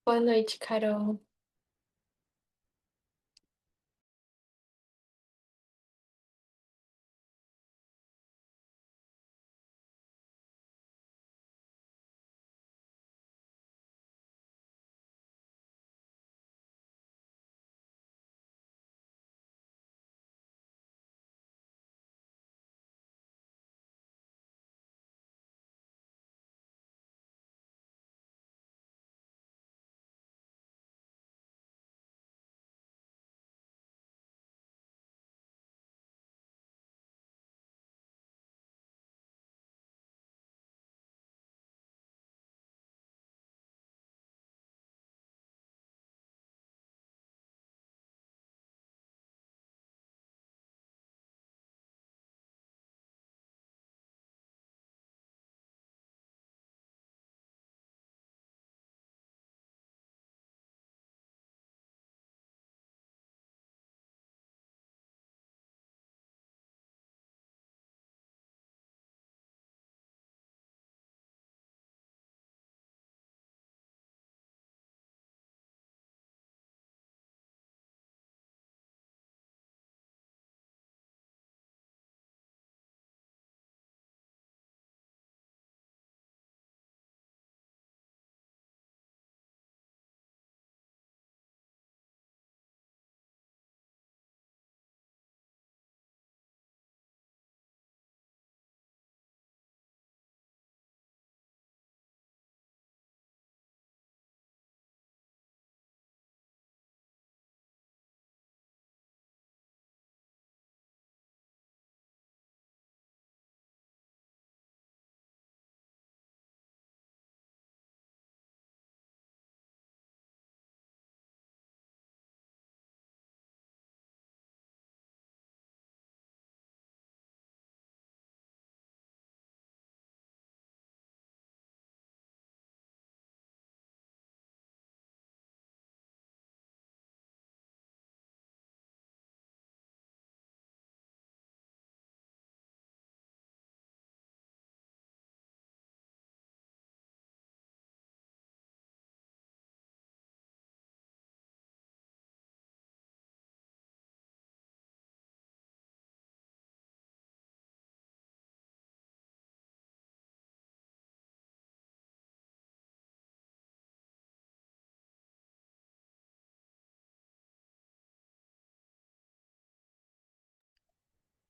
Boa noite, Carol.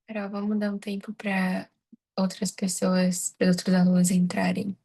Carol, vamos dar um tempo para outras pessoas, para outros alunos entrarem.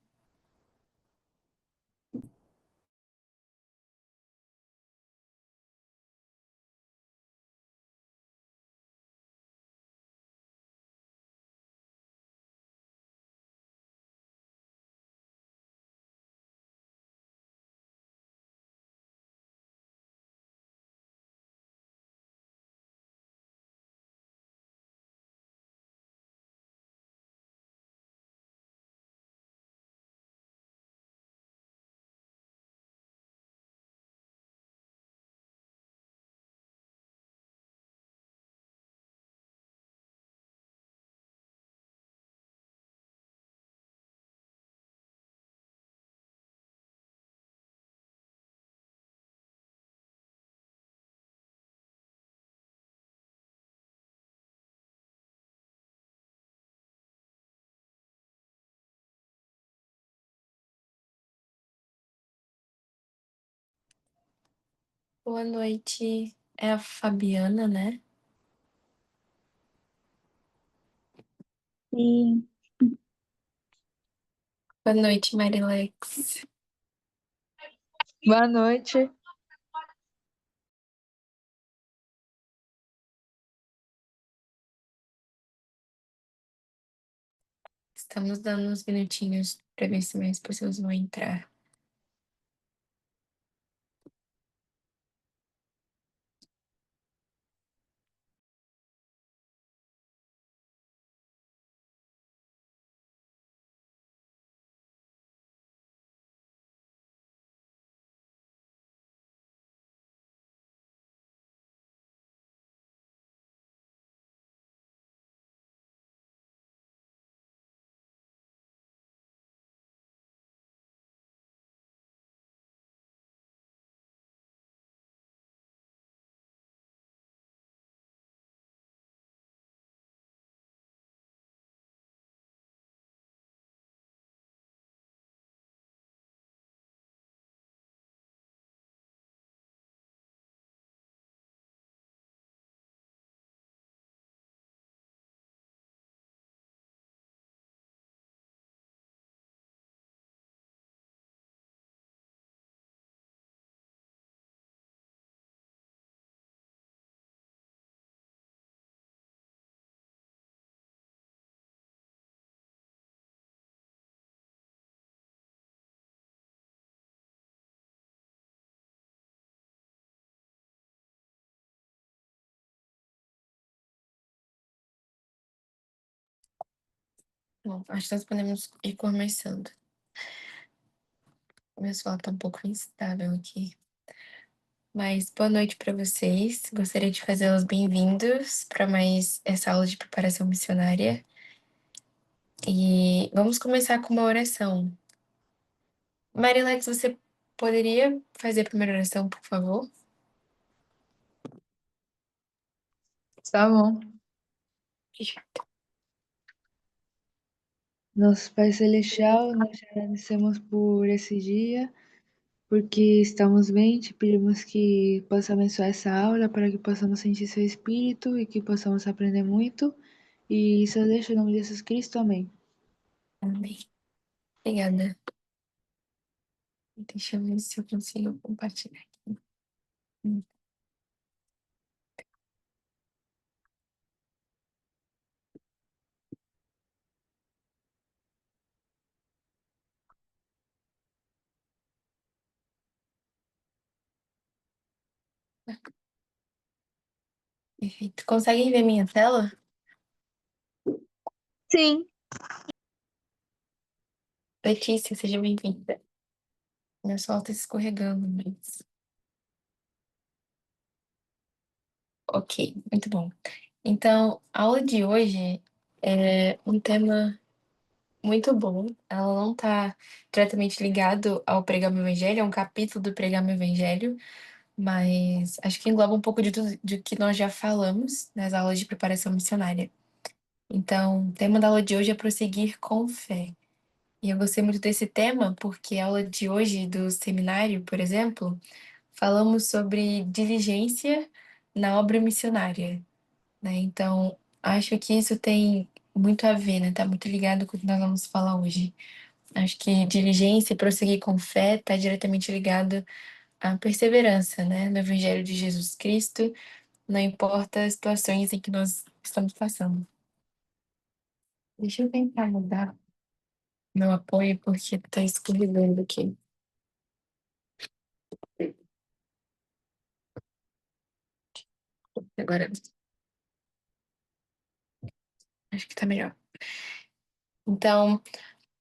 Boa noite. É a Fabiana, né? Sim, Boa noite, Marilex. boa noite. Estamos dando uns minutinhos para ver se mais pessoas vão entrar. Bom, acho que nós podemos ir começando. Meu celular tá um pouco instável aqui. Mas boa noite para vocês. Gostaria de fazê-los bem-vindos para mais essa aula de preparação missionária. E vamos começar com uma oração. Marilex, você poderia fazer a primeira oração, por favor? Tá bom. Nosso Pai Celestial, nós te agradecemos por esse dia, porque estamos bem, te pedimos que possa abençoar essa aula para que possamos sentir seu espírito e que possamos aprender muito. E isso eu deixo em nome de Jesus Cristo, amém. Amém. Obrigada. Deixa eu ver se eu consigo compartilhar aqui. Hum, Perfeito. Conseguem ver minha tela? Sim. Letícia, seja bem-vinda. Meu celular tá escorregando, mas... Ok, muito bom. Então, a aula de hoje é um tema muito bom. Ela não está diretamente ligado ao Pregar o Evangelho, é um capítulo do Pregar o Evangelho, mas acho que engloba um pouco de tudo de que nós já falamos nas aulas de preparação missionária. Então, o tema da aula de hoje é prosseguir com fé. E eu gostei muito desse tema porque a aula de hoje do seminário, por exemplo, falamos sobre diligência na obra missionária, né? Então, acho que isso tem muito a ver, né? Tá muito ligado com o que nós vamos falar hoje. Acho que diligência e prosseguir com fé está diretamente ligado à perseverança, né? No Evangelho de Jesus Cristo, não importa as situações em que nós estamos passando. Deixa eu tentar mudar meu apoio porque tá escorregando aqui. Agora, acho que tá melhor. Então,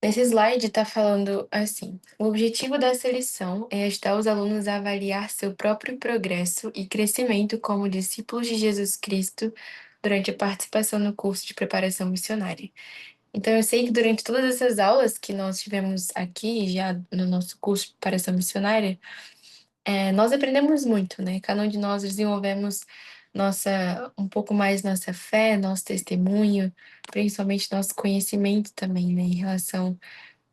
nesse slide está falando assim: o objetivo dessa lição é ajudar os alunos a avaliar seu próprio progresso e crescimento como discípulos de Jesus Cristo durante a participação no curso de preparação missionária. Então, eu sei que durante todas essas aulas que nós tivemos aqui, já no nosso curso de preparação missionária, nós aprendemos muito, né? Cada um de nós desenvolvemos um pouco mais nossa fé, nosso testemunho, principalmente nosso conhecimento também, né? Em relação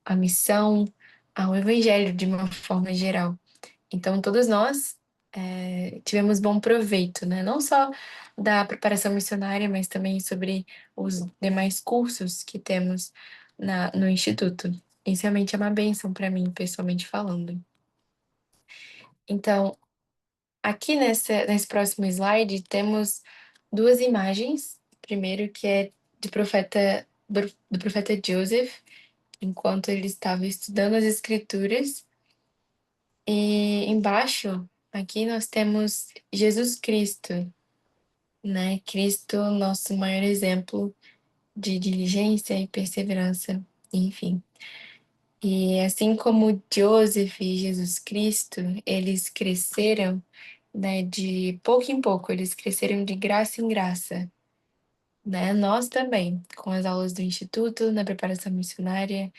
à missão, ao evangelho de uma forma geral. Então, todos nós tivemos bom proveito, né? Não só da preparação missionária, mas também sobre os demais cursos que temos no Instituto. Isso realmente é uma bênção para mim, pessoalmente falando. Então, aqui nesse próximo slide, temos duas imagens. Primeiro, que é do profeta Joseph, enquanto ele estava estudando as Escrituras. E embaixo, aqui nós temos Jesus Cristo, né? Cristo, nosso maior exemplo de diligência e perseverança, enfim. E assim como Joseph e Jesus Cristo, eles cresceram, né, de pouco em pouco, eles cresceram de graça em graça, né? Nós também, com as aulas do Instituto, na preparação missionária,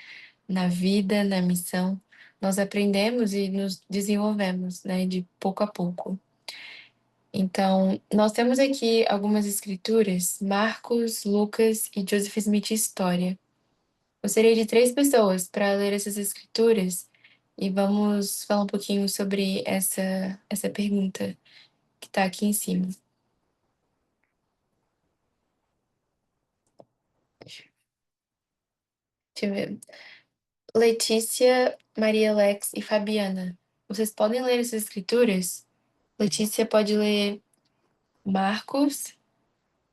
na vida, na missão, nós aprendemos e nos desenvolvemos, né, de pouco a pouco. Então, nós temos aqui algumas escrituras, Marcos, Lucas e Joseph Smith História. Gostaria de três pessoas para ler essas escrituras e vamos falar um pouquinho sobre essa pergunta que está aqui em cima. Deixa eu ver. Letícia, Maria Alex e Fabiana. Vocês podem ler essas escrituras? Letícia pode ler Marcos,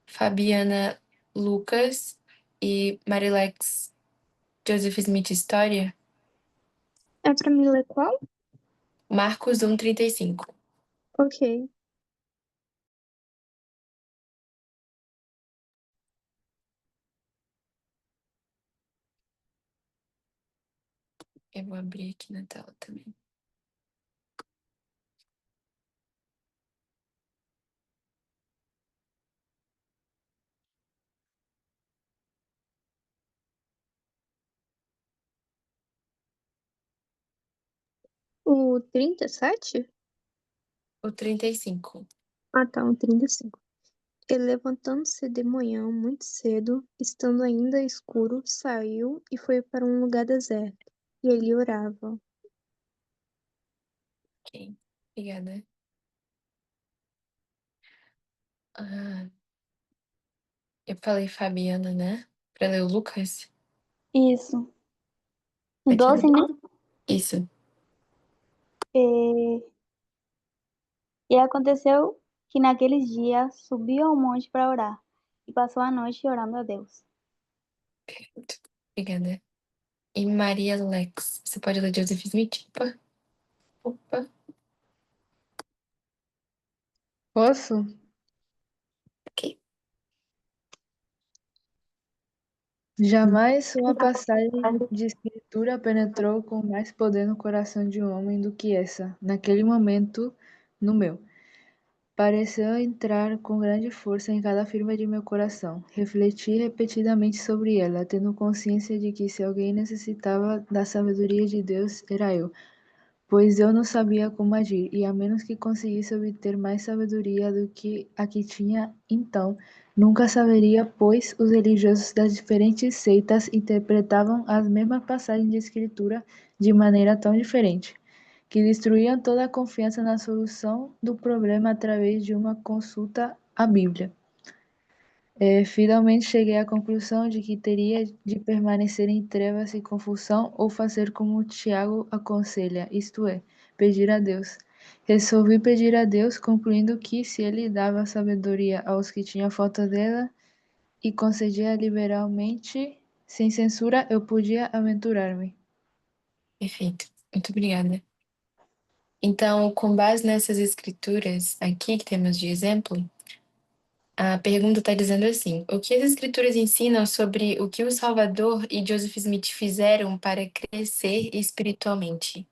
Fabiana, Lucas e Maria Alex, Joseph Smith História. É pra me ler qual? Marcos 1:35. Ok. Eu vou abrir aqui na tela também. O 37? O 35. Ah, tá, o 35. Ele, levantando-se de manhã muito cedo, estando ainda escuro, saiu e foi para um lugar deserto. E ele orava. Ok. Obrigada. Ah, eu falei Fabiana, né? Pra ler o Lucas. Isso. O Pode 12, ler. né? Isso. E, e aconteceu que naqueles dias subiu ao monte para orar e passou a noite orando a Deus. Obrigada. E Maria Lex. Você pode ler Joseph Smith? Opa. Opa. Posso? Ok. Jamais uma passagem de escritura penetrou com mais poder no coração de um homem do que essa, naquele momento, no meu. Pareceu entrar com grande força em cada firma de meu coração. Refleti repetidamente sobre ela, tendo consciência de que se alguém necessitava da sabedoria de Deus, era eu, pois eu não sabia como agir, e a menos que conseguisse obter mais sabedoria do que a que tinha então, nunca saberia, pois os religiosos das diferentes seitas interpretavam as mesmas passagens de escritura de maneira tão diferente, que destruíam toda a confiança na solução do problema através de uma consulta à Bíblia. Finalmente cheguei à conclusão de que teria de permanecer em trevas e confusão ou fazer como Tiago aconselha, isto é, pedir a Deus. Resolvi pedir a Deus, concluindo que, se ele dava sabedoria aos que tinham falta dela e concedia liberalmente, sem censura, eu podia aventurar-me. Perfeito. Muito obrigada. Então, com base nessas escrituras aqui que temos de exemplo, a pergunta está dizendo assim: o que as escrituras ensinam sobre o que o Salvador e Joseph Smith fizeram para crescer espiritualmente?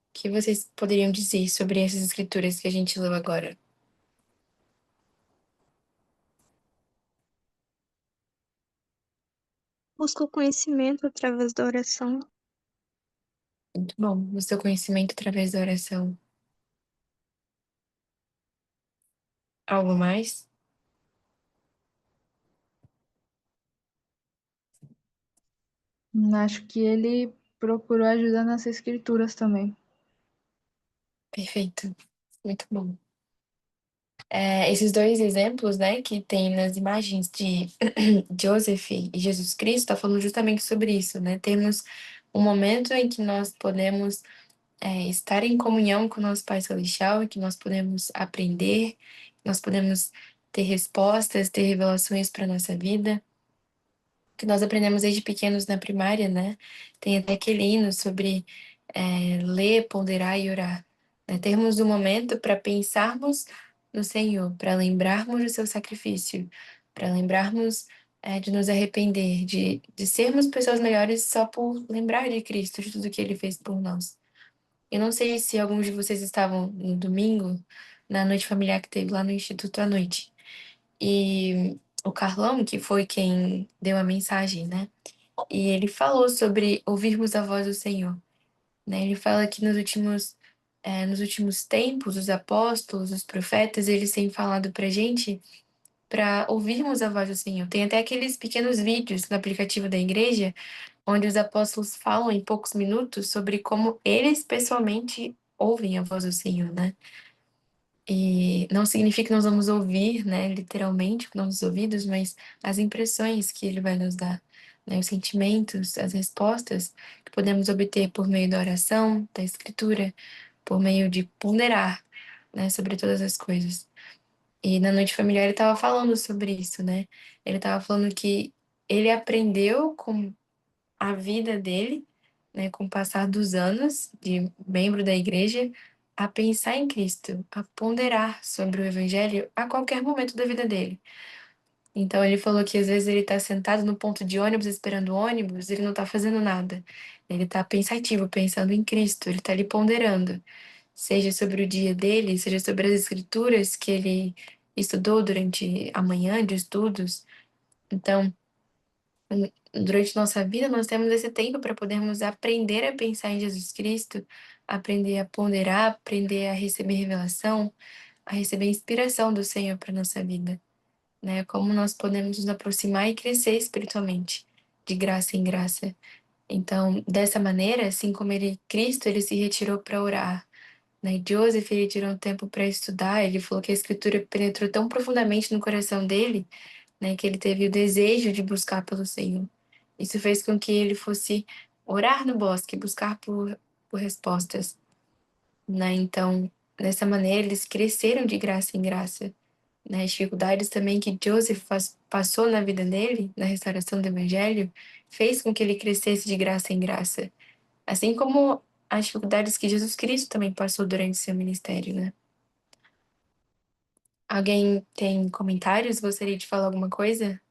O que vocês poderiam dizer sobre essas escrituras que a gente leu agora? Busca o conhecimento através da oração. Muito bom. O seu conhecimento através da oração. Algo mais? Acho que ele procurou ajudar nas escrituras também. Perfeito. Muito bom. Esses dois exemplos, né, que tem nas imagens de Joseph e Jesus Cristo, está falando justamente sobre isso, né? Temos um momento em que nós podemos estar em comunhão com o nosso Pai Celestial e que nós podemos aprender, nós podemos ter respostas, ter revelações para nossa vida, que nós aprendemos desde pequenos na primária, né? Tem até aquele hino sobre ler, ponderar e orar. Né? Termos um momento para pensarmos no Senhor, para lembrarmos do seu sacrifício, para lembrarmos de nos arrepender, de sermos pessoas melhores só por lembrar de Cristo, de tudo que Ele fez por nós. Eu não sei se alguns de vocês estavam no domingo, na noite familiar que teve lá no Instituto à noite. E o Carlão, que foi quem deu a mensagem, né? E ele falou sobre ouvirmos a voz do Senhor, né? Ele fala que nos últimos tempos, os apóstolos, os profetas, eles têm falado pra gente para ouvirmos a voz do Senhor. Tem até aqueles pequenos vídeos no aplicativo da igreja, onde os apóstolos falam em poucos minutos sobre como eles pessoalmente ouvem a voz do Senhor, né? E não significa que nós vamos ouvir, né, literalmente com nossos ouvidos, mas as impressões que ele vai nos dar, né, os sentimentos, as respostas que podemos obter por meio da oração, da escritura, por meio de ponderar, né, sobre todas as coisas. E na noite familiar ele estava falando sobre isso, né? Ele estava falando que ele aprendeu com a vida dele, né, com o passar dos anos de membro da igreja, a pensar em Cristo, a ponderar sobre o Evangelho a qualquer momento da vida dele. Então ele falou que às vezes ele está sentado no ponto de ônibus esperando o ônibus, ele não está fazendo nada. Ele está pensativo, pensando em Cristo, ele está ali ponderando, seja sobre o dia dele, seja sobre as escrituras que ele estudou durante a manhã de estudos. Então, durante nossa vida, nós temos esse tempo para podermos aprender a pensar em Jesus Cristo, aprender a ponderar, aprender a receber revelação, a receber inspiração do Senhor para nossa vida, né? Como nós podemos nos aproximar e crescer espiritualmente, de graça em graça. Então, dessa maneira, assim como Cristo, ele se retirou para orar, né? E Joseph, ele tirou um tempo para estudar, ele falou que a escritura penetrou tão profundamente no coração dele, né, que ele teve o desejo de buscar pelo Senhor. Isso fez com que ele fosse orar no bosque, buscar por respostas, né? Então, dessa maneira, eles cresceram de graça em graça, né? As dificuldades também que Joseph passou na vida dele, na restauração do Evangelho, fez com que ele crescesse de graça em graça, assim como as dificuldades que Jesus Cristo também passou durante seu ministério, né? Alguém tem comentários? Gostaria de falar alguma coisa?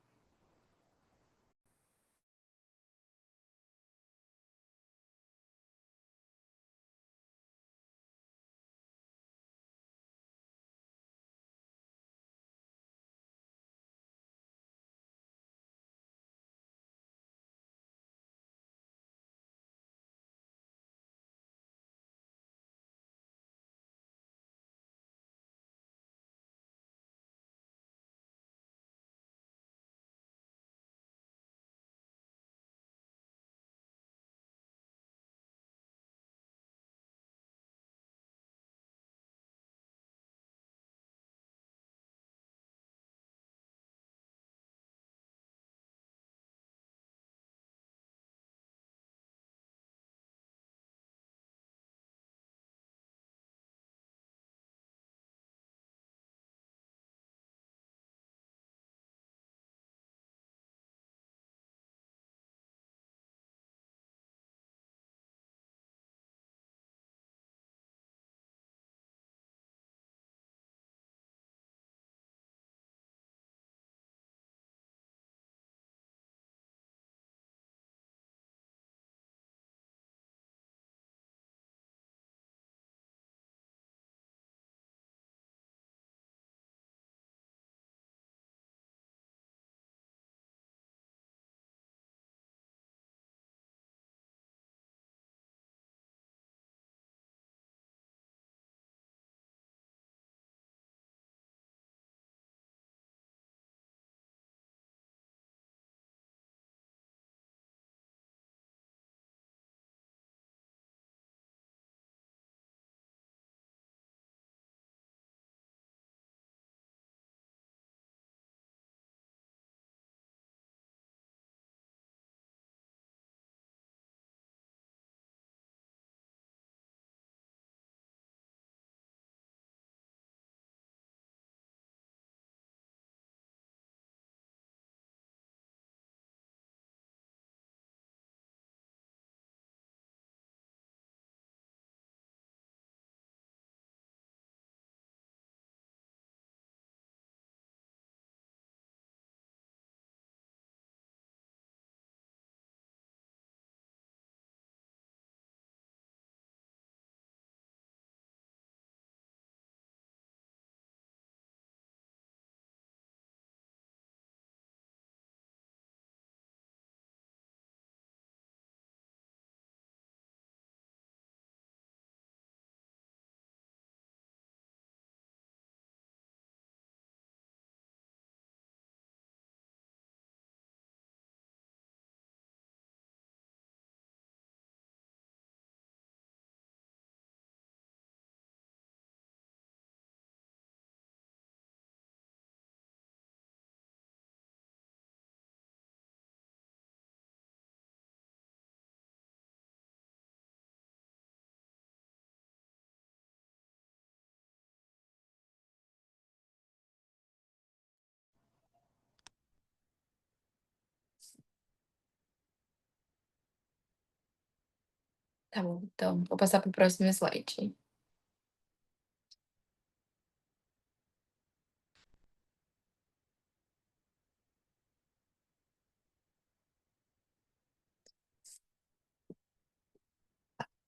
Tá bom, então vou passar para o próximo slide.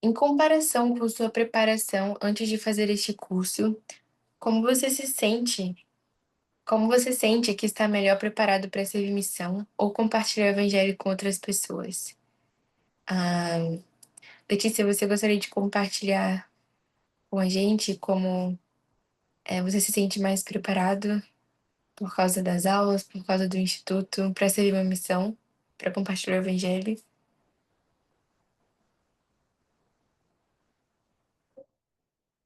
Em comparação com sua preparação antes de fazer este curso, como você se sente? Como você sente que está melhor preparado para servir missão ou compartilhar o evangelho com outras pessoas? Ah, Letícia, você gostaria de compartilhar com a gente como você se sente mais preparado por causa das aulas, por causa do instituto, para servir uma missão, para compartilhar o evangelho?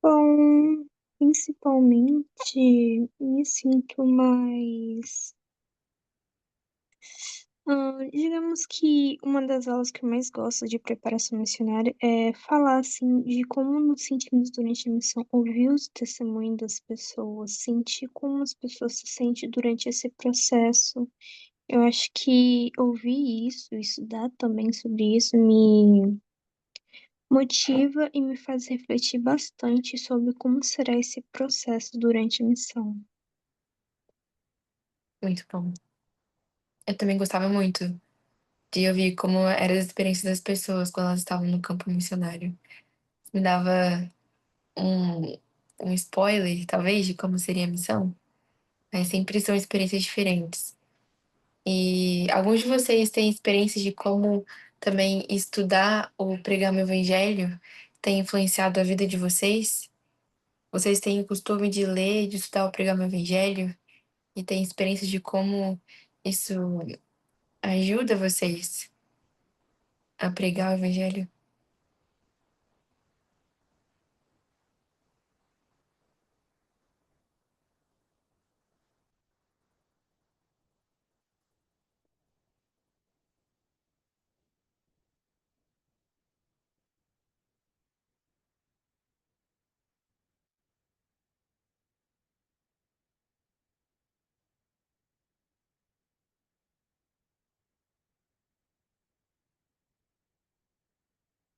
Bom, principalmente me sinto mais. Digamos que uma das aulas que eu mais gosto de preparação missionária é falar assim de como nos sentimos durante a missão, ouvir os testemunhos das pessoas, sentir como as pessoas se sentem durante esse processo. Eu acho que ouvir isso, estudar também sobre isso, me motiva e me faz refletir bastante sobre como será esse processo durante a missão. Muito bom. Eu também gostava muito de ouvir como eram as experiências das pessoas quando elas estavam no campo missionário. Me dava um, um spoiler, talvez, de como seria a missão, mas sempre são experiências diferentes. E alguns de vocês têm experiências de como também estudar ou pregar o evangelho tem influenciado a vida de vocês? Vocês têm o costume de ler, de estudar ou pregar o evangelho? E têm experiências de como isso ajuda vocês a pregar o evangelho?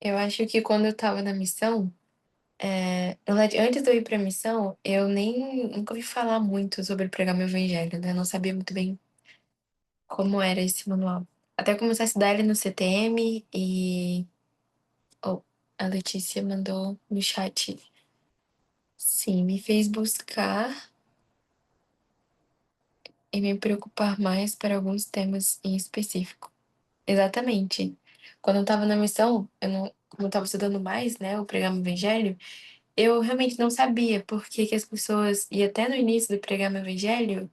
Eu acho que quando eu estava na missão, na verdade, antes de eu ir para a missão, eu nem nunca ouvi falar muito sobre pregar meu evangelho, né? Eu não sabia muito bem como era esse manual. Até começar a estudar ele no CTM e oh, a Letícia mandou no chat. Sim, me fez buscar e me preocupar mais para alguns temas em específico. Exatamente. Quando eu estava na missão, eu não, como eu estava estudando mais, né, o pregar o evangelho, eu realmente não sabia por que que as pessoas, e até no início do pregar o evangelho,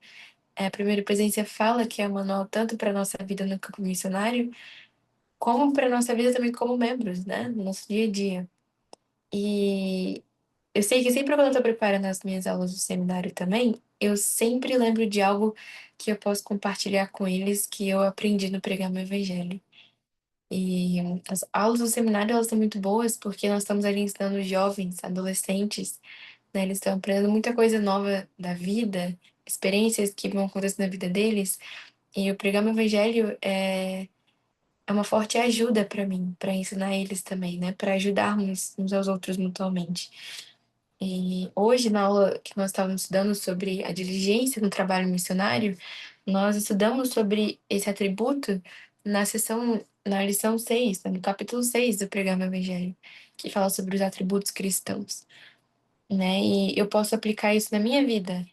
a primeira presença fala que é um manual tanto para nossa vida no campo missionário, como para nossa vida também como membros, né, no nosso dia a dia. E eu sei que sempre quando eu tô preparando as minhas aulas do seminário também, eu sempre lembro de algo que eu posso compartilhar com eles que eu aprendi no pregar meu evangelho. E as aulas do seminário, elas são muito boas porque nós estamos ali ensinando jovens, adolescentes, né? Eles estão aprendendo muita coisa nova da vida, experiências que vão acontecer na vida deles. E o pregar meu evangelho é uma forte ajuda para mim, para ensinar eles também, né? Para ajudarmos uns aos outros mutuamente. E hoje, na aula que nós estávamos estudando sobre a diligência no trabalho missionário, nós estudamos sobre esse atributo na lição 6, né, no capítulo 6 do Pregar no Evangelho, que fala sobre os atributos cristãos, né? E eu posso aplicar isso na minha vida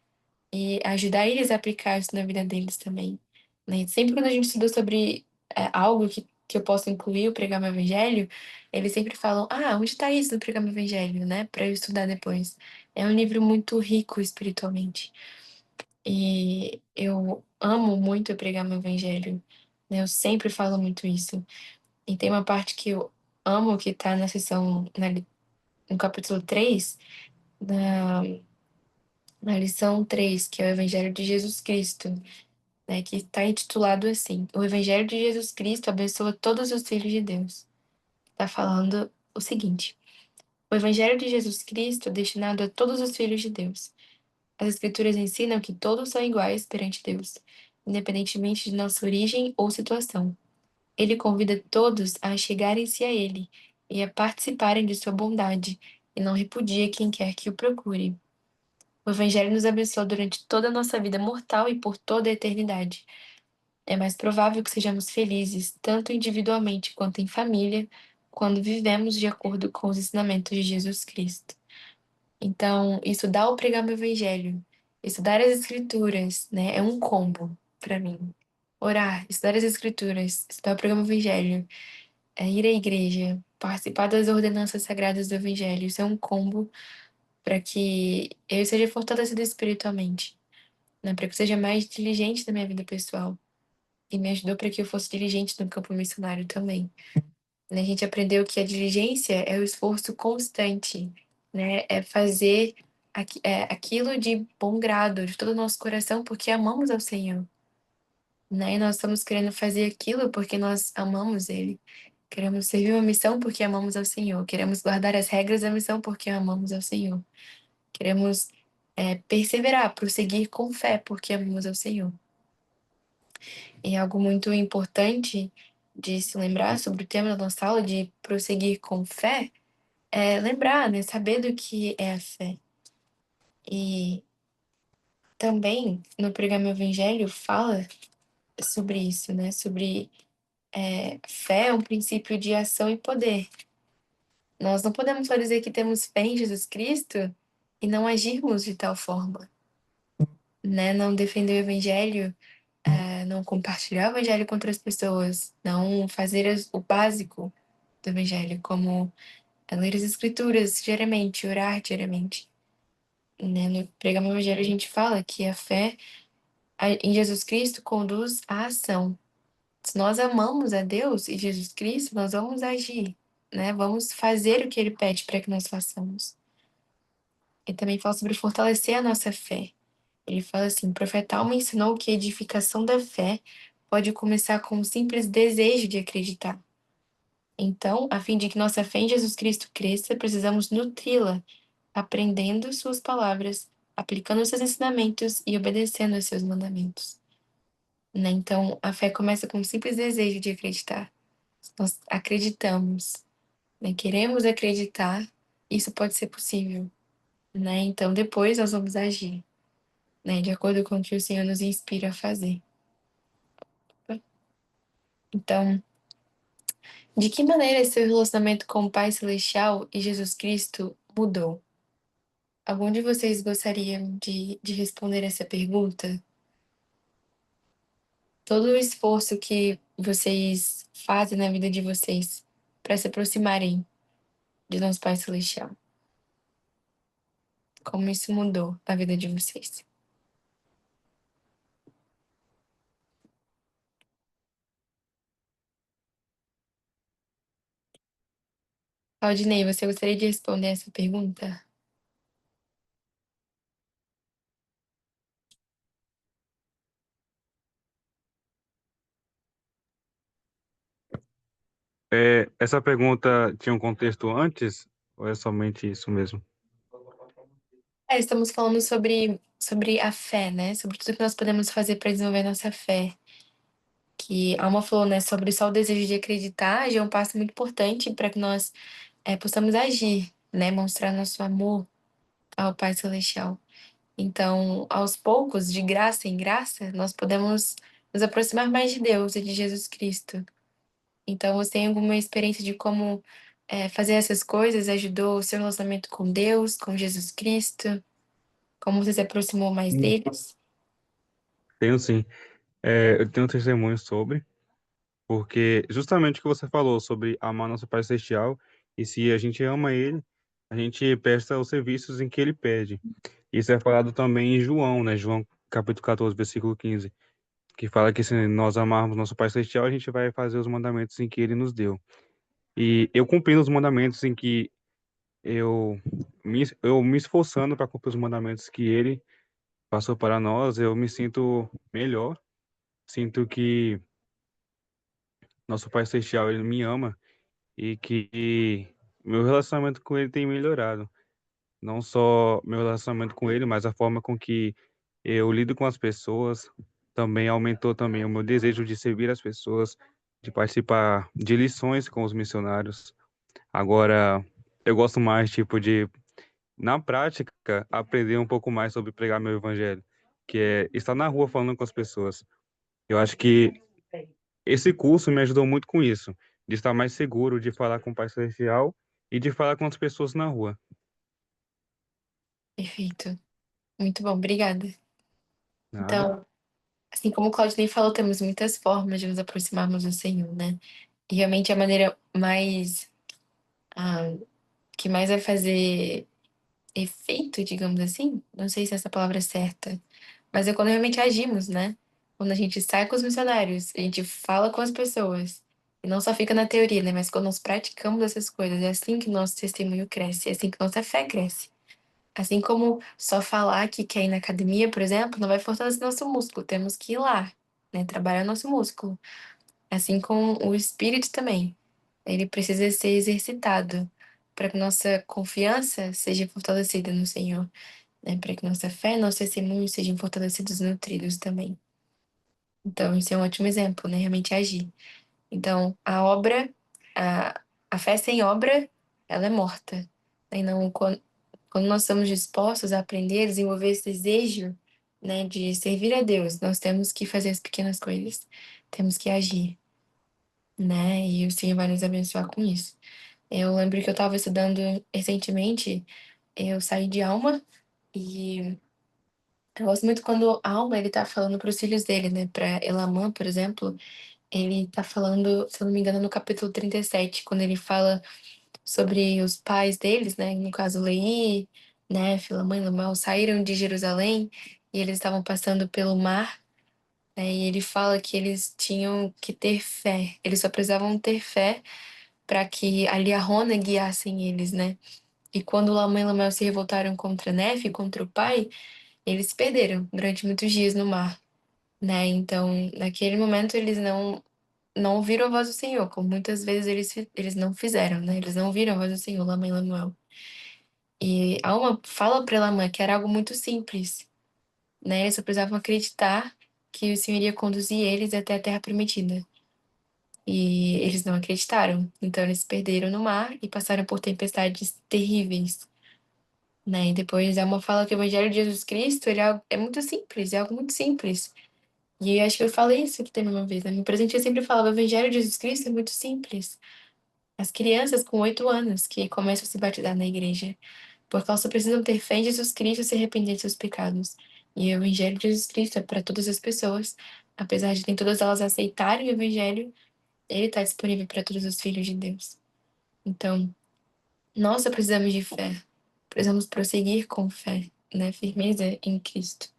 e ajudar eles a aplicar isso na vida deles também, né? Sempre quando a gente estuda sobre algo que eu posso incluir o Pregar meu Evangelho, eles sempre falam, onde está isso no Pregar meu Evangelho, né? Para eu estudar depois. É um livro muito rico espiritualmente. E eu amo muito o Pregar meu Evangelho, né? Eu sempre falo muito isso. E tem uma parte que eu amo que está na seção, no capítulo 3 na, na lição 3 que é o Evangelho de Jesus Cristo, né, que está intitulado assim: O Evangelho de Jesus Cristo abençoa todos os filhos de Deus. Está falando o seguinte: o Evangelho de Jesus Cristo é destinado a todos os filhos de Deus. As Escrituras ensinam que todos são iguais perante Deus, independentemente de nossa origem ou situação. Ele convida todos a chegarem-se a Ele e a participarem de sua bondade, e não repudia quem quer que o procure. O Evangelho nos abençoa durante toda a nossa vida mortal e por toda a eternidade. É mais provável que sejamos felizes, tanto individualmente quanto em família, quando vivemos de acordo com os ensinamentos de Jesus Cristo. Então, estudar ou pregar o evangelho, estudar as escrituras, né, é um combo para mim. Orar, estudar as escrituras, estudar ou pregar o evangelho, ir à igreja, participar das ordenanças sagradas do evangelho, isso é um combo para que eu seja fortalecida espiritualmente, né, para que eu seja mais diligente na minha vida pessoal. E me ajudou para que eu fosse diligente no campo missionário também. Né? A gente aprendeu que a diligência é o esforço constante, né? É fazer aquilo de bom grado, de todo o nosso coração, porque amamos ao Senhor, né? E nós estamos querendo fazer aquilo porque nós amamos Ele. Queremos servir uma missão porque amamos ao Senhor. Queremos guardar as regras da missão porque amamos ao Senhor. Queremos perseverar, prosseguir com fé porque amamos ao Senhor. E algo muito importante de se lembrar sobre o tema da nossa aula, de prosseguir com fé, é lembrar, né? Saber do que é a fé. E também no programa Evangelho fala sobre isso, né? Sobre fé é um princípio de ação e poder. Nós não podemos só dizer que temos fé em Jesus Cristo e não agirmos de tal forma, né? Não defender o Evangelho, não compartilhar o Evangelho com outras pessoas, não fazer o básico do Evangelho, como ler as Escrituras diariamente, orar diariamente. Né? No Pregar o Evangelho a gente fala que a fé em Jesus Cristo conduz à ação. Se nós amamos a Deus e Jesus Cristo, nós vamos agir, né? Vamos fazer o que Ele pede para que nós façamos. Ele também fala sobre fortalecer a nossa fé. Ele fala assim: o profeta Alma ensinou que a edificação da fé pode começar com um simples desejo de acreditar. Então, a fim de que nossa fé em Jesus Cristo cresça, precisamos nutri-la, aprendendo suas palavras, aplicando seus ensinamentos e obedecendo aos seus mandamentos. Né? Então, a fé começa com um simples desejo de acreditar. Nós acreditamos, né? Queremos acreditar, isso pode ser possível, né? Então, depois nós vamos agir, né? De acordo com o que o Senhor nos inspira a fazer. Então, de que maneira seu relacionamento com o Pai Celestial e Jesus Cristo mudou? Algum de vocês gostariam de responder essa pergunta? Todo o esforço que vocês fazem na vida de vocês para se aproximarem de nosso Pai Celestial. Como isso mudou a vida de vocês? Claudinei, você gostaria de responder essa pergunta? Essa pergunta tinha um contexto antes ou é somente isso mesmo? Estamos falando sobre a fé, né? Sobre tudo que nós podemos fazer para desenvolver nossa fé. Que a Alma falou, né? Sobre só o desejo de acreditar, já é um passo muito importante para que nós possamos agir, né? Mostrar nosso amor ao Pai Celestial. Então, aos poucos, de graça em graça, nós podemos nos aproximar mais de Deus e de Jesus Cristo. Então, você tem alguma experiência de como fazer essas coisas ajudou o seu relacionamento com Deus, com Jesus Cristo? Como você se aproximou mais deles? Tenho sim. Eu tenho um testemunho sobre, porque justamente o que você falou sobre amar nosso Pai Celestial, e se a gente ama Ele, a gente presta os serviços em que Ele pede. Isso é falado também em João, né? João capítulo 14, versículo 15, que fala que se nós amarmos nosso Pai Celestial, a gente vai fazer os mandamentos em que Ele nos deu. E eu cumprindo os mandamentos em que eu me esforçando para cumprir os mandamentos que Ele passou para nós, eu me sinto melhor, sinto que nosso Pai Celestial, ele me ama e que meu relacionamento com ele tem melhorado. Não só meu relacionamento com ele, mas a forma com que eu lido com as pessoas também aumentou também o meu desejo de servir as pessoas, de participar de lições com os missionários. Agora, eu gosto mais, tipo, de, na prática, aprender um pouco mais sobre pregar meu evangelho, que é estar na rua falando com as pessoas. Eu acho que esse curso me ajudou muito com isso, de estar mais seguro, de falar com o Pai Celestial e de falar com as pessoas na rua. Perfeito. Muito bom, obrigada. Nada. Então, assim como o Claudinei falou, temos muitas formas de nos aproximarmos do Senhor, né? E realmente a maneira mais, ah, que mais vai fazer efeito, digamos assim, não sei se essa palavra é certa, mas é quando realmente agimos, né? Quando a gente sai com os missionários, a gente fala com as pessoas. E não só fica na teoria, né? Mas quando nós praticamos essas coisas, é assim que nosso testemunho cresce, é assim que nossa fé cresce. Assim como só falar que quer ir na academia, por exemplo, não vai fortalecer nosso músculo. Temos que ir lá, né? Trabalhar nosso músculo. Assim como o espírito também. Ele precisa ser exercitado para que nossa confiança seja fortalecida no Senhor, né? Para que nossa fé e nosso testemunho sejam fortalecidos e nutridos também. Então, isso é um ótimo exemplo, né? Realmente agir. Então, a, a fé sem obra, ela é morta. E não, quando nós estamos dispostos a aprender, a desenvolver esse desejo, né, de servir a Deus, nós temos que fazer as pequenas coisas. Temos que agir, né? E o Senhor vai nos abençoar com isso. Eu lembro que eu estava estudando recentemente, eu saí de Alma e eu gosto muito quando Alma ele tá falando para os filhos dele, né? Para Elamã, por exemplo, ele tá falando, se eu não me engano, no capítulo 37, quando ele fala sobre os pais deles, né? No caso, Leí, né? Filamã e Lamão saíram de Jerusalém e eles estavam passando pelo mar, né? E ele fala que eles tinham que ter fé, eles só precisavam ter fé para que ali a Rona guiassem eles, né? E quando Lamã e Lamel se revoltaram contra Nefe, contra o pai, eles se perderam durante muitos dias no mar, né? Então, naquele momento, eles não ouviram a voz do Senhor, como muitas vezes eles não fizeram, né? Eles não ouviram a voz do Senhor, Lamã e Lamuel. E a Alma fala para Lamã que era algo muito simples, né? Eles só precisavam acreditar que o Senhor iria conduzir eles até a Terra Prometida. E eles não acreditaram, então eles se perderam no mar e passaram por tempestades terríveis, né? E depois a Alma fala que o Evangelho de Jesus Cristo, é muito simples, é algo muito simples. E eu acho que eu falei isso aqui também uma vez, né? No presente eu sempre falava, o Evangelho de Jesus Cristo é muito simples. As crianças com 8 anos que começam a se batizar na igreja, porque elas só precisam ter fé em Jesus Cristo e se arrepender de seus pecados. E o Evangelho de Jesus Cristo é para todas as pessoas, apesar de nem todas elas aceitarem o Evangelho, ele está disponível para todos os filhos de Deus. Então, nós só precisamos de fé, precisamos prosseguir com fé, né? Firmeza em Cristo.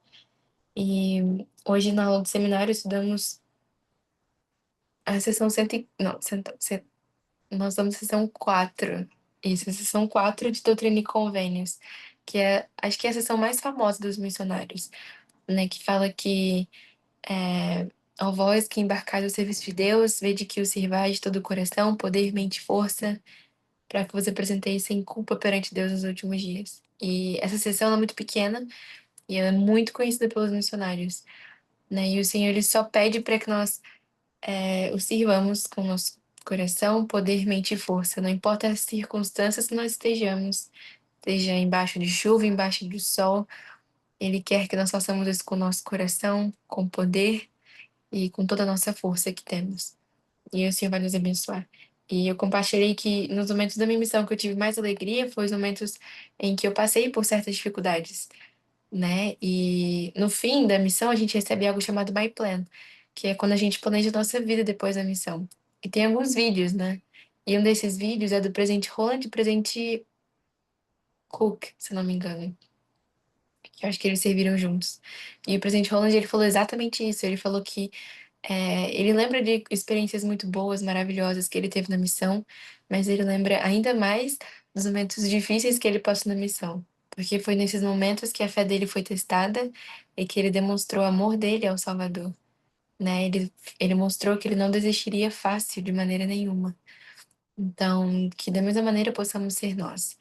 E hoje na aula do seminário estudamos a sessão 100, não, nós estamos na sessão 4. Isso, a sessão 4 de Doutrina e Convênios, que acho que é a sessão mais famosa dos missionários, né? Que fala que ao vós que embarcais ao serviço de Deus, vede que o sirvais de todo o coração, poder, mente e força, para que vos apresenteis sem culpa perante Deus nos últimos dias. E essa sessão ela é muito pequena e ela é muito conhecida pelos missionários, né? E o Senhor ele só pede para que nós o sirvamos com nosso coração, poder, mente e força. Não importa as circunstâncias que nós estejamos, seja embaixo de chuva, embaixo do sol, Ele quer que nós façamos isso com o nosso coração, com poder e com toda a nossa força que temos. E o Senhor vai nos abençoar. E eu compartilhei que nos momentos da minha missão que eu tive mais alegria foi os momentos em que eu passei por certas dificuldades, né? E no fim da missão a gente recebe algo chamado My Plan, que é quando a gente planeja a nossa vida depois da missão. E tem alguns vídeos, né? E um desses vídeos é do presidente Holland e presidente Cook, se eu não me engano. Que eu acho que eles serviram juntos. E o presidente Holland, ele falou exatamente isso. Ele falou que ele lembra de experiências muito boas, maravilhosas que ele teve na missão, mas ele lembra ainda mais dos momentos difíceis que ele passou na missão. Porque foi nesses momentos que a fé dele foi testada e que ele demonstrou o amor dele ao Salvador, né? Ele mostrou que ele não desistiria fácil de maneira nenhuma. Então, que da mesma maneira possamos ser nós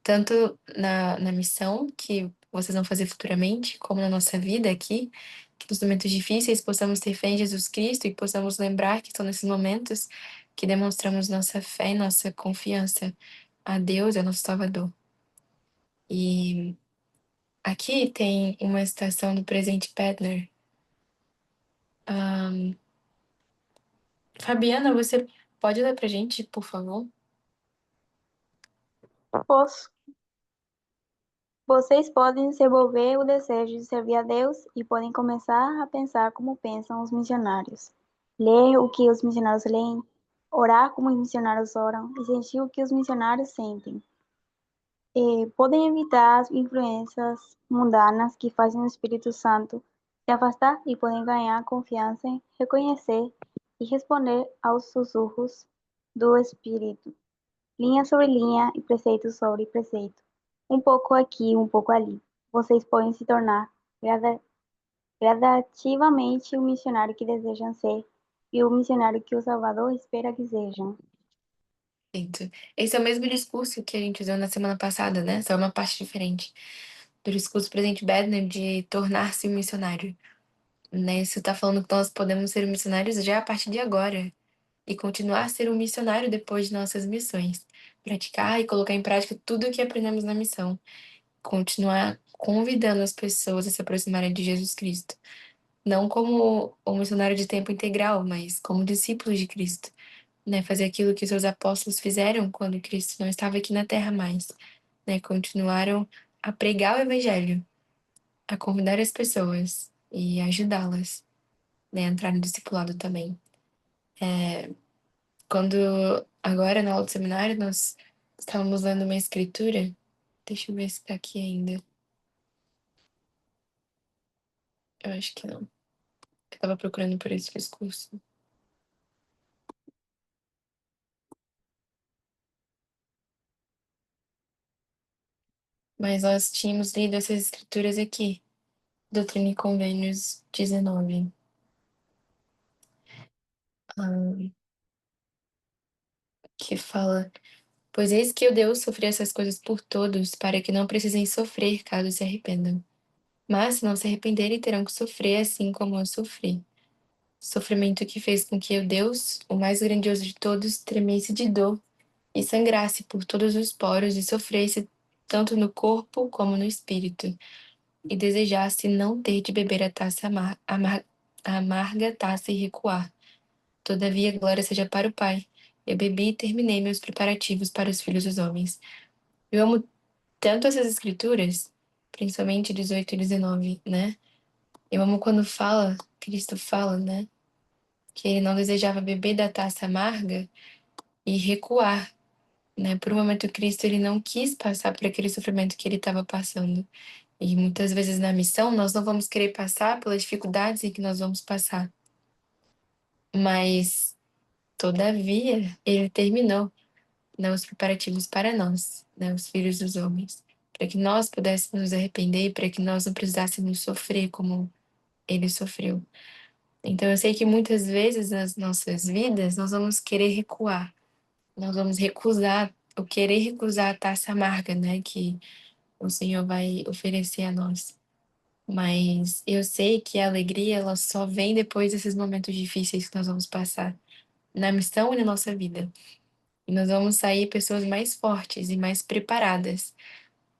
tanto na missão que vocês vão fazer futuramente, como na nossa vida aqui, que nos momentos difíceis possamos ter fé em Jesus Cristo e possamos lembrar que são nesses momentos que demonstramos nossa fé e nossa confiança a Deus, a nosso Salvador. E aqui tem uma citação do presidente Pedner. Fabiana, você pode ler pra gente, por favor? Posso. Vocês podem desenvolver o desejo de servir a Deus e podem começar a pensar como pensam os missionários. Ler o que os missionários leem, orar como os missionários oram e sentir o que os missionários sentem. Podem evitar as influências mundanas que fazem o Espírito Santo se afastar e podem ganhar confiança em reconhecer e responder aos sussurros do Espírito, linha sobre linha e preceito sobre preceito. Um pouco aqui, um pouco ali. Vocês podem se tornar gradativamente o missionário que desejam ser e o missionário que o Salvador espera que sejam. Perfeito. Esse é o mesmo discurso que a gente usou na semana passada, né? Só uma parte diferente. Do discurso do presidente Biden de tornar-se um missionário. Né? Isso tá falando que nós podemos ser missionários já a partir de agora. E continuar a ser um missionário depois de nossas missões. Praticar e colocar em prática tudo o que aprendemos na missão. Continuar convidando as pessoas a se aproximarem de Jesus Cristo. Não como um missionário de tempo integral, mas como discípulos de Cristo. Né? Fazer aquilo que os seus apóstolos fizeram quando Cristo não estava aqui na terra mais. Né? Continuaram a pregar o evangelho, a convidar as pessoas e ajudá-las, né? A entrar no discipulado também. Quando, agora na aula do seminário, nós estávamos lendo uma escritura. Deixa eu ver se tá aqui ainda. Eu acho que não. Eu tava procurando por esse discurso. Mas nós tínhamos lido essas escrituras aqui. Doutrina e Convênios 19. ah, que fala: Pois eis que o Deus sofreu essas coisas por todos, para que não precisem sofrer caso se arrependam. Mas, se não se arrependerem, terão que sofrer assim como eu sofri. Sofrimento que fez com que o Deus, o mais grandioso de todos, tremesse de dor e sangrasse por todos os poros e sofresse tanto no corpo como no espírito, e desejasse não ter de beber a taça a amarga taça e recuar. Todavia, glória seja para o Pai. Eu bebi e terminei meus preparativos para os filhos dos homens. Eu amo tanto essas escrituras, principalmente 18 e 19, né? Eu amo quando Cristo fala, né? Que ele não desejava beber da taça amarga e recuar, né? Por um momento, Cristo ele não quis passar por aquele sofrimento que ele estava passando. E muitas vezes na missão nós não vamos querer passar pelas dificuldades em que nós vamos passar. Mas, todavia, ele terminou, né, os preparativos para nós, né, os filhos dos homens, para que nós pudéssemos nos arrepender e para que nós não precisássemos sofrer como ele sofreu. Então, eu sei que muitas vezes nas nossas vidas nós vamos querer recuar, nós vamos recusar, ou querer recusar a taça amarga, né, que o Senhor vai oferecer a nós. Mas eu sei que a alegria, ela só vem depois desses momentos difíceis que nós vamos passar na missão e na nossa vida. E nós vamos sair pessoas mais fortes e mais preparadas.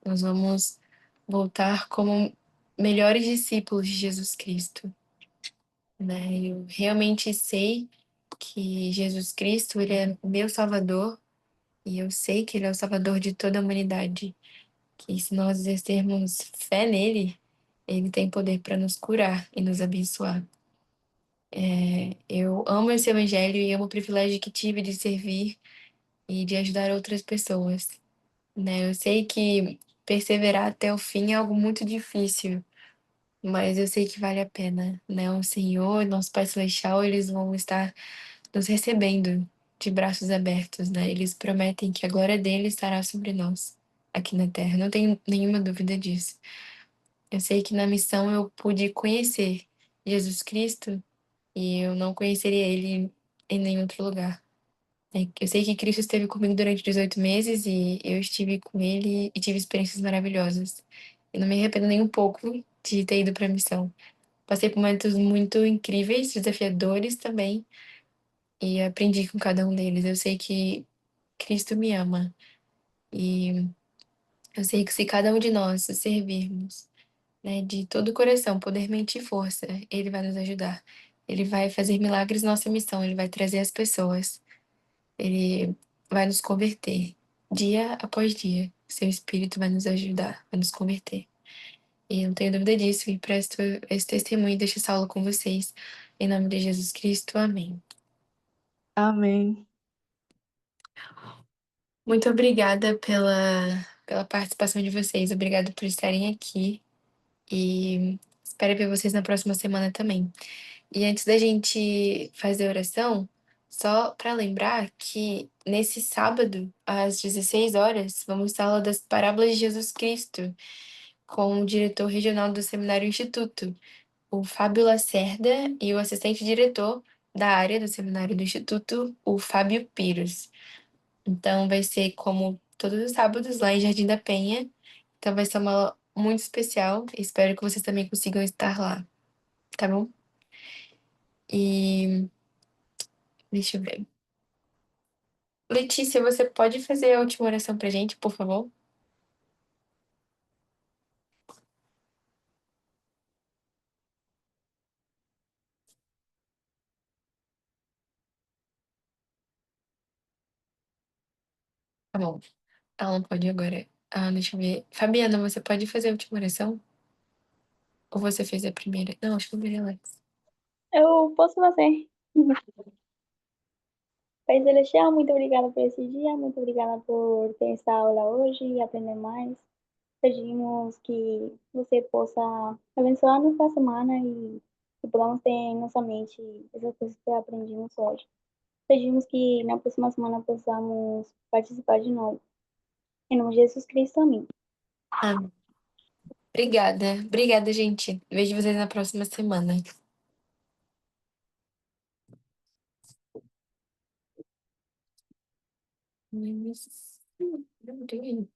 Nós vamos voltar como melhores discípulos de Jesus Cristo, né? Eu realmente sei que Jesus Cristo, ele é meu Salvador, e eu sei que ele é o Salvador de toda a humanidade. Que se nós exercermos fé nele, ele tem poder para nos curar e nos abençoar. Eu amo esse evangelho e amo o privilégio que tive de servir e de ajudar outras pessoas, né? Eu sei que perseverar até o fim é algo muito difícil, mas eu sei que vale a pena, né? O Senhor, nosso Pai Celestial, eles vão estar nos recebendo de braços abertos, né? Eles prometem que a glória dele estará sobre nós aqui na terra. Não tenho nenhuma dúvida disso. Eu sei que na missão eu pude conhecer Jesus Cristo e eu não conheceria ele em nenhum outro lugar. Eu sei que Cristo esteve comigo durante 18 meses e eu estive com ele e tive experiências maravilhosas. Eu não me arrependo nem um pouco de ter ido para a missão. Passei por momentos muito incríveis, desafiadores também, e aprendi com cada um deles. Eu sei que Cristo me ama e eu sei que se cada um de nós servirmos, né, de todo o coração, poder, mente e força, ele vai nos ajudar. Ele vai fazer milagres na nossa missão, ele vai trazer as pessoas. Ele vai nos converter dia após dia. Seu Espírito vai nos ajudar a nos converter. E eu não tenho dúvida disso, e presto esse testemunho e deixo essa aula com vocês. Em nome de Jesus Cristo, amém. Amém. Muito obrigada pela participação de vocês. Obrigada por estarem aqui. E espero ver vocês na próxima semana também. E antes da gente fazer a oração, só para lembrar que nesse sábado, às 16 horas, vamos ter aula das Parábolas de Jesus Cristo com o diretor regional do Seminário Instituto, o Fábio Lacerda, e o assistente diretor da área do Seminário do Instituto, o Fábio Piros. Então vai ser como todos os sábados lá em Jardim da Penha. Então vai ser uma aula muito especial. Espero que vocês também consigam estar lá, tá bom? E deixa eu ver. Letícia, você pode fazer a última oração pra gente, por favor? Tá bom. Ela não pode agora. Ah, deixa eu ver. Fabiana, você pode fazer a última oração? Ou você fez a primeira? Não, acho que a primeira é Alex. Eu posso fazer. Pai Celestial, muito obrigada por esse dia, muito obrigada por ter essa aula hoje e aprender mais. Pedimos que você possa abençoar nossa semana e que podamos ter em nossa mente essas coisas que aprendemos hoje. Pedimos que na próxima semana possamos participar de novo. Em nome de Jesus Cristo, amém. Ah, obrigada. Obrigada, gente. Vejo vocês na próxima semana. Ai, mas... Não,